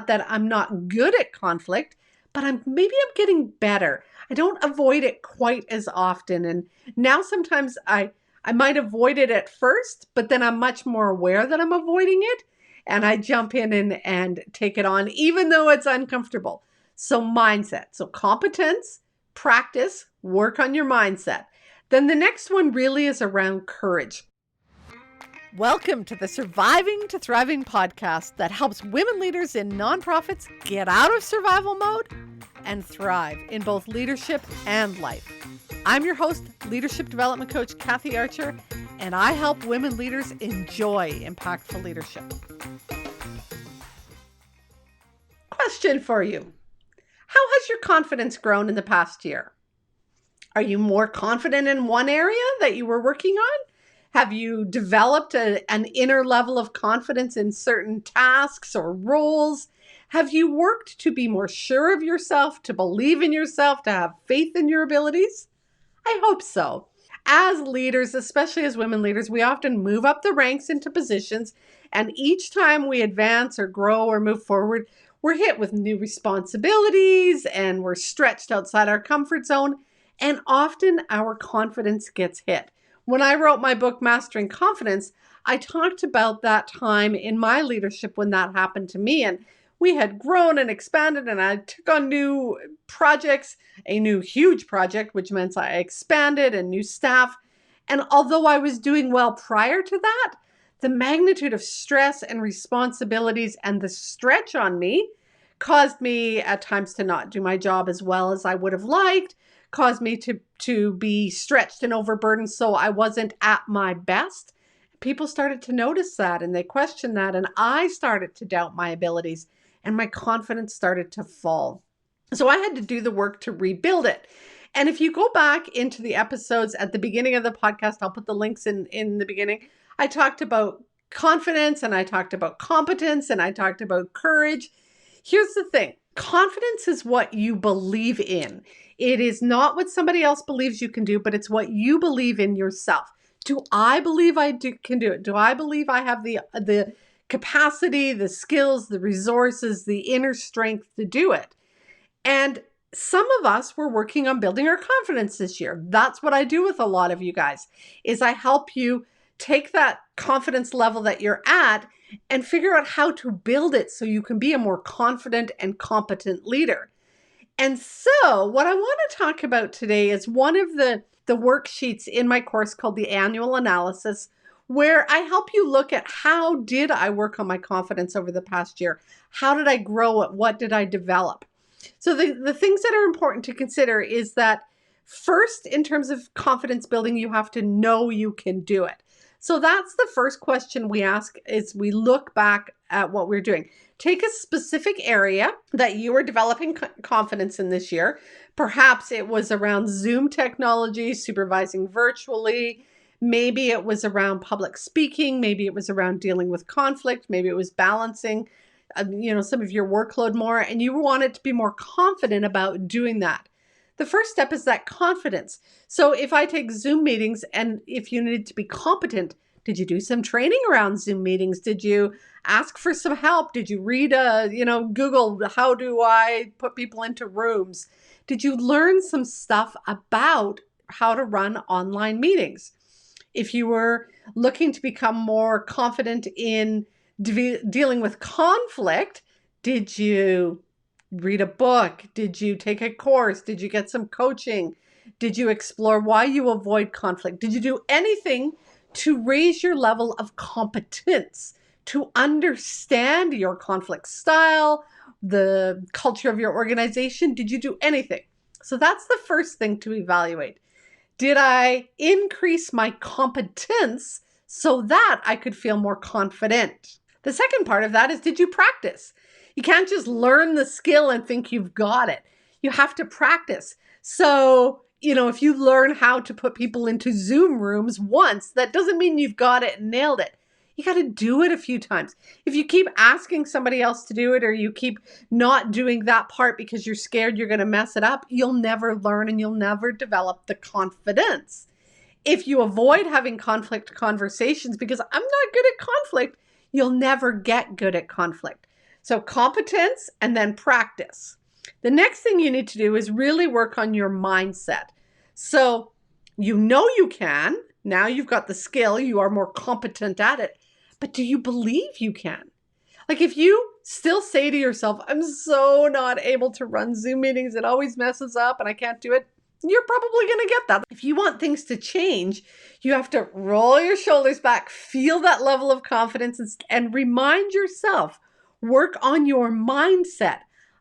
not that I'm not good at conflict, but maybe I'm getting better. I don't avoid it quite as often. And now sometimes I might avoid it at first, but then I'm much more aware that I'm avoiding it. And I jump in and take it on, even though it's uncomfortable. So mindset. So competence, practice, work on your mindset. Then the next one really is around courage. Welcome to the Surviving to Thriving podcast that helps women leaders in nonprofits get out of survival mode and thrive in both leadership and life. I'm your host, leadership development coach Kathy Archer, and I help women leaders enjoy impactful leadership. Question for you. How has your confidence grown in the past year? Are you more confident in one area that you were working on? Have you developed an inner level of confidence in certain tasks or roles? Have you worked to be more sure of yourself, to believe in yourself, to have faith in your abilities? I hope so. As leaders, especially as women leaders, we often move up the ranks into positions, and each time we advance or grow or move forward, we're hit with new responsibilities and we're stretched outside our comfort zone, and often our confidence gets hit. When I wrote my book, Mastering Confidence, I talked about that time in my leadership when that happened to me. And we had grown and expanded, and I took on new projects, a new huge project, which meant I expanded and new staff. And although I was doing well prior to that, the magnitude of stress and responsibilities and the stretch on me caused me at times to not do my job as well as I would have liked, caused me to be stretched and overburdened, so I wasn't at my best. People started to notice that, and they questioned that, and I started to doubt my abilities, and my confidence started to fall. So I had to do the work to rebuild it. And if you go back into the episodes at the beginning of the podcast, I'll put the links in the beginning. I talked about confidence, and I talked about competence, and I talked about courage. Here's the thing. Confidence is what you believe in. It is not what somebody else believes you can do, but it's what you believe in yourself. Do I believe I can do it? Do I believe I have the capacity, the skills, the resources, the inner strength to do it? And some of us were working on building our confidence this year. That's what I do with a lot of you guys, is I help you take that confidence level that you're at and figure out how to build it so you can be a more confident and competent leader. And so what I want to talk about today is one of the worksheets in my course called the Annual Analysis, where I help you look at how did I work on my confidence over the past year? How did I grow it? What did I develop? So the things that are important to consider is that first, in terms of confidence building, you have to know you can do it. So that's the first question we ask is we look back at what we're doing. Take a specific area that you were developing confidence in this year. Perhaps it was around Zoom technology, supervising virtually. Maybe it was around public speaking. Maybe it was around dealing with conflict. Maybe it was balancing, some of your workload more, and you wanted to be more confident about doing that. The first step is that confidence. So if I take Zoom meetings and if you needed to be competent, did you do some training around Zoom meetings? Did you ask for some help? Did you read, Google, how do I put people into rooms? Did you learn some stuff about how to run online meetings? If you were looking to become more confident in dealing with conflict, did you read a book? Did you take a course? Did you get some coaching? Did you explore why you avoid conflict? Did you do anything to raise your level of competence, to understand your conflict style, the culture of your organization? Did you do anything? So that's the first thing to evaluate. Did I increase my competence so that I could feel more confident? The second part of that is, did you practice? You can't just learn the skill and think you've got it. You have to practice. So, if you learn how to put people into Zoom rooms once, that doesn't mean you've got it and nailed it. You got to do it a few times. If you keep asking somebody else to do it, or you keep not doing that part because you're scared you're going to mess it up, you'll never learn and you'll never develop the confidence. If you avoid having conflict conversations because I'm not good at conflict, you'll never get good at conflict. So competence and then practice. The next thing you need to do is really work on your mindset. So you know you can. Now you've got the skill. You are more competent at it. But do you believe you can? Like if you still say to yourself, I'm so not able to run Zoom meetings, it always messes up and I can't do it, you're probably going to get that. If you want things to change, you have to roll your shoulders back, feel that level of confidence, and remind yourself, work on your mindset.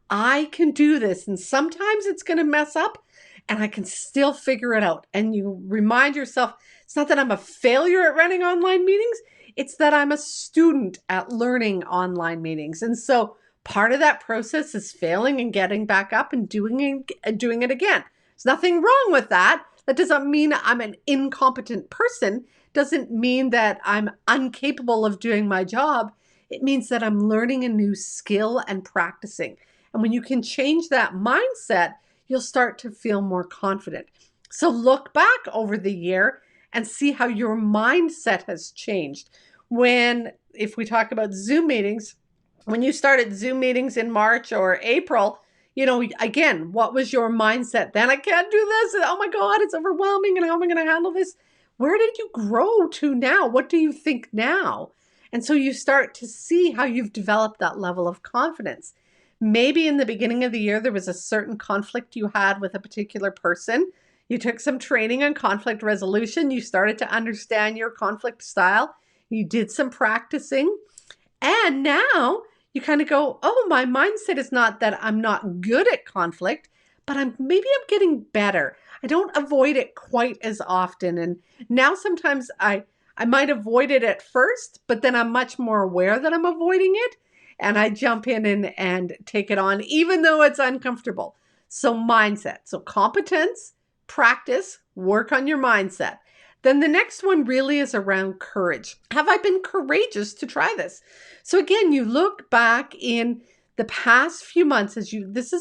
I can do this. And sometimes it's going to mess up and I can still figure it out. And you remind yourself, it's not that I'm a failure at running online meetings. It's that I'm a student at learning online meetings. And so part of that process is failing and getting back up and doing it again. There's nothing wrong with that. That doesn't mean I'm an incompetent person. Doesn't mean that I'm incapable of doing my job. It means that I'm learning a new skill and practicing. And when you can change that mindset, you'll start to feel more confident. So look back over the year and see how your mindset has changed. If we talk about Zoom meetings, when you started Zoom meetings in March or April, again, what was your mindset then? I can't do this. Oh my God, it's overwhelming. And how am I going to handle this? Where did you grow to now? What do you think now? And so you start to see how you've developed that level of confidence. Maybe in the beginning of the year, there was a certain conflict you had with a particular person. You took some training on conflict resolution. You started to understand your conflict style. You did some practicing. And now you kind of go, oh, my mindset is not that I'm not good at conflict, but maybe I'm getting better. I don't avoid it quite as often. And now sometimes I might avoid it at first, but then I'm much more aware that I'm avoiding it. And I jump in and take it on, even though it's uncomfortable. So mindset. So competence, practice, work on your mindset. Then the next one really is around courage. Have I been courageous to try this? So again, you look back in the past few months this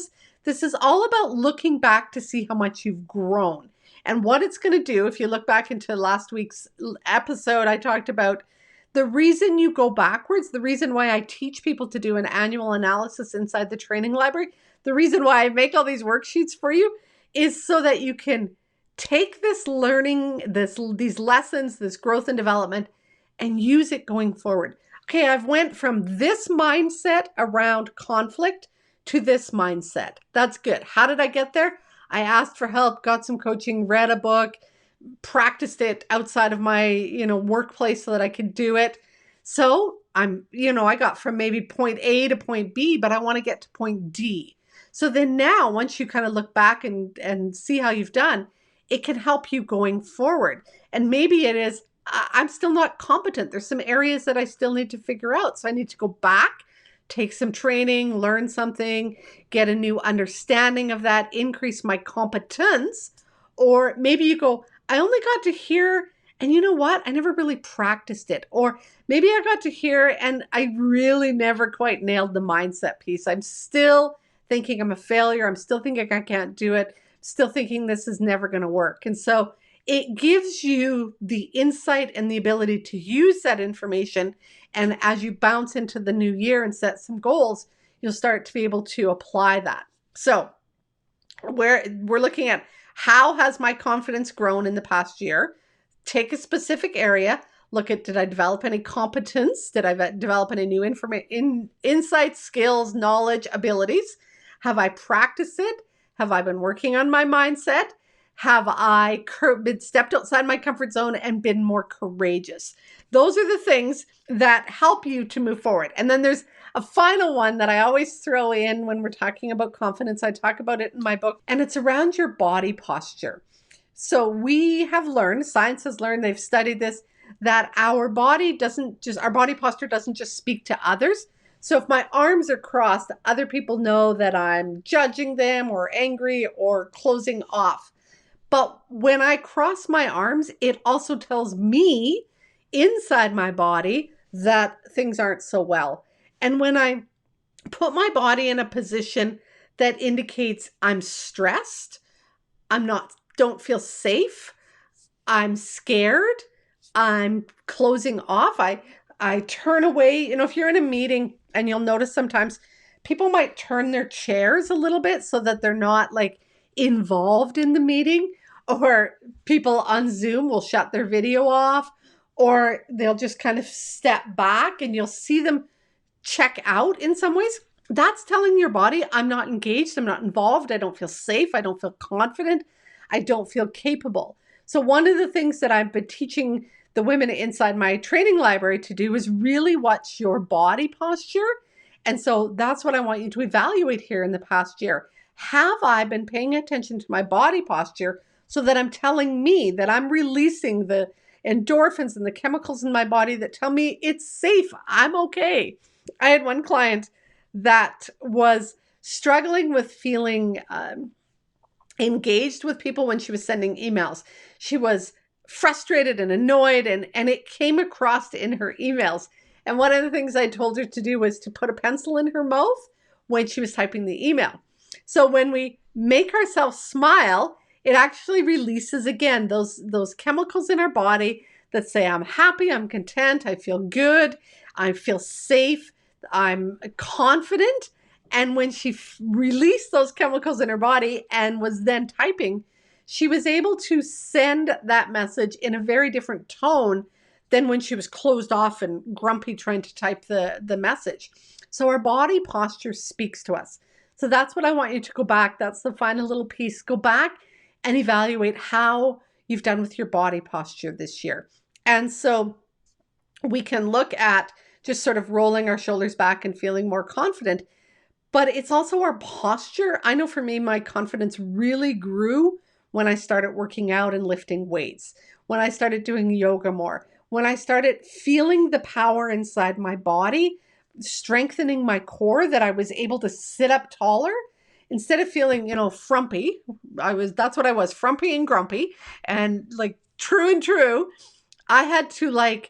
is all about looking back to see how much you've grown. And what it's going to do, if you look back into last week's episode, I talked about the reason you go backwards, the reason why I teach people to do an annual analysis inside the training library, the reason why I make all these worksheets for you is so that you can take this learning, these lessons, this growth and development, and use it going forward. Okay, I've went from this mindset around conflict to this mindset. That's good. How did I get there? I asked for help, got some coaching, read a book, practiced it outside of my, workplace so that I could do it. So I got from maybe point A to point B, but I want to get to point D. So then now, once you kind of look back and see how you've done, it can help you going forward. And maybe it is, I'm still not competent. There's some areas that I still need to figure out. So I need to go back, take some training, learn something, get a new understanding of that, increase my competence. Or maybe you go, I only got to hear, and you know what? I never really practiced it. Or maybe I got to hear and I really never quite nailed the mindset piece. I'm still thinking I'm a failure. I'm still thinking I can't do it. Still thinking this is never going to work. And so it gives you the insight and the ability to use that information. And as you bounce into the new year and set some goals, you'll start to be able to apply that. So we're looking at how has my confidence grown in the past year? Take a specific area. Look at, did I develop any competence? Did I develop any new insights, skills, knowledge, abilities? Have I practiced it? Have I been working on my mindset? Have I been stepped outside my comfort zone and been more courageous? Those are the things that help you to move forward. And then there's a final one that I always throw in when we're talking about confidence. I talk about it in my book, and it's around your body posture. So we have learned, science has learned, they've studied this, that our body posture doesn't just speak to others. So if my arms are crossed, other people know that I'm judging them or angry or closing off. But when I cross my arms, it also tells me inside my body that things aren't so well. And when I put my body in a position that indicates I'm stressed, don't feel safe, I'm scared, I'm closing off, I turn away. If you're in a meeting, And you'll notice sometimes people might turn their chairs a little bit so that they're not like involved in the meeting, or people on Zoom will shut their video off, or they'll just kind of step back and you'll see them check out in some ways. That's telling your body, I'm not engaged, I'm not involved, I don't feel safe, I don't feel confident, I don't feel capable. So one of the things that I've been teaching the women inside my training library to do is really watch your body posture. And so that's what I want you to evaluate here in the past year. Have I been paying attention to my body posture so that I'm telling me that I'm releasing the endorphins and the chemicals in my body that tell me it's safe, I'm okay? I had one client that was struggling with feeling engaged with people when she was sending emails. She was frustrated and annoyed, and it came across in her emails. And one of the things I told her to do was to put a pencil in her mouth when she was typing the email. So when we make ourselves smile, it actually releases again those chemicals in our body that say, I'm happy, I'm content, I feel good, I feel safe, I'm confident. And when she released those chemicals in her body and was then typing, she was able to send that message in a very different tone than when she was closed off and grumpy trying to type the message. So our body posture speaks to us. So that's what I want you to go back. That's the final little piece. Go back and evaluate how you've done with your body posture this year. And so we can look at just sort of rolling our shoulders back and feeling more confident. But it's also our posture. I know for me, my confidence really grew when I started working out and lifting weights, when I started doing yoga more, when I started feeling the power inside my body, strengthening my core, that I was able to sit up taller instead of feeling, frumpy. That's what I was, frumpy and grumpy, and like true. I had to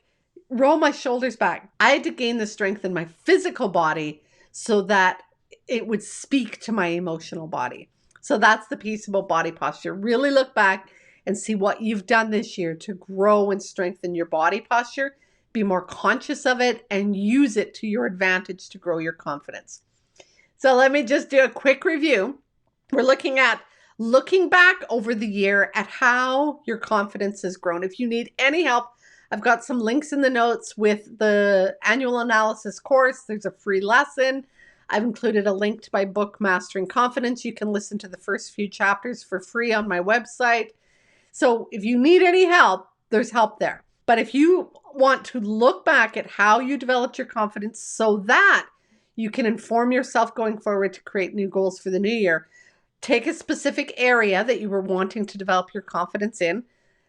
roll my shoulders back. I had to gain the strength in my physical body so that it would speak to my emotional body. So that's the peaceable body posture. Really look back and see what you've done this year to grow and strengthen your body posture. Be more conscious of it and use it to your advantage to grow your confidence. So let me just do a quick review. We're looking back over the year at how your confidence has grown. If you need any help, I've got some links in the notes with the annual analysis course. There's a free lesson. I've included a link to my book, Mastering Confidence. You can listen to the first few chapters for free on my website. So if you need any help, there's help there. But if you want to look back at how you developed your confidence so that you can inform yourself going forward to create new goals for the new year, take a specific area that you were wanting to develop your confidence in.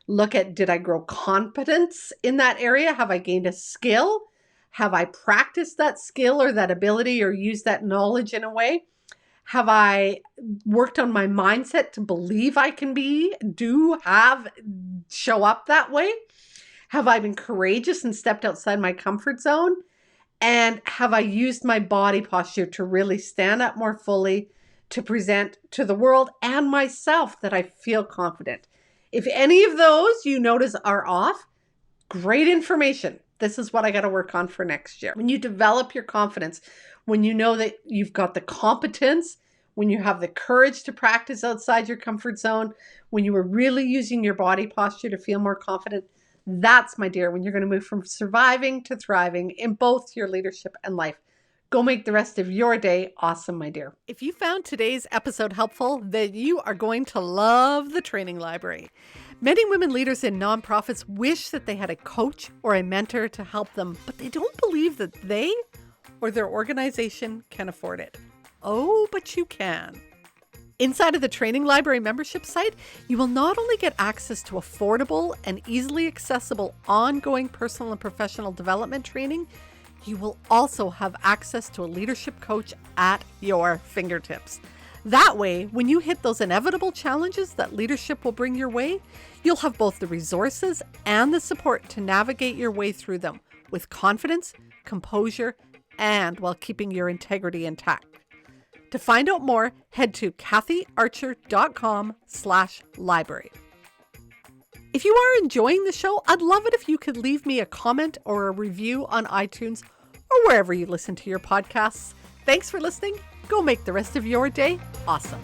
Look at, did I grow competence in that area? Have I gained a skill? Have I practiced that skill or that ability or used that knowledge in a way? Have I worked on my mindset to believe I can show up that way? Have I been courageous and stepped outside my comfort zone? And have I used my body posture to really stand up more fully, to present to the world and myself that I feel confident? If any of those you notice are off, great information. This is what I got to work on for next year. When you develop your confidence, when you know that you've got the competence, when you have the courage to practice outside your comfort zone, when you are really using your body posture to feel more confident, that's, my dear, when you're going to move from surviving to thriving in both your leadership and life. Go make the rest of your day awesome, my dear. If you found today's episode helpful, then you are going to love the training library. Many women leaders in nonprofits wish that they had a coach or a mentor to help them, but they don't believe that they or their organization can afford it. Oh, but you can. Inside of the Training Library membership site, you will not only get access to affordable and easily accessible ongoing personal and professional development training, you will also have access to a leadership coach at your fingertips. That way, when you hit those inevitable challenges that leadership will bring your way, you'll have both the resources and the support to navigate your way through them with confidence, composure, and while keeping your integrity intact. To find out more, head to kathyarcher.com/library. If you are enjoying the show, I'd love it if you could leave me a comment or a review on iTunes or wherever you listen to your podcasts. Thanks for listening. Go make the rest of your day awesome.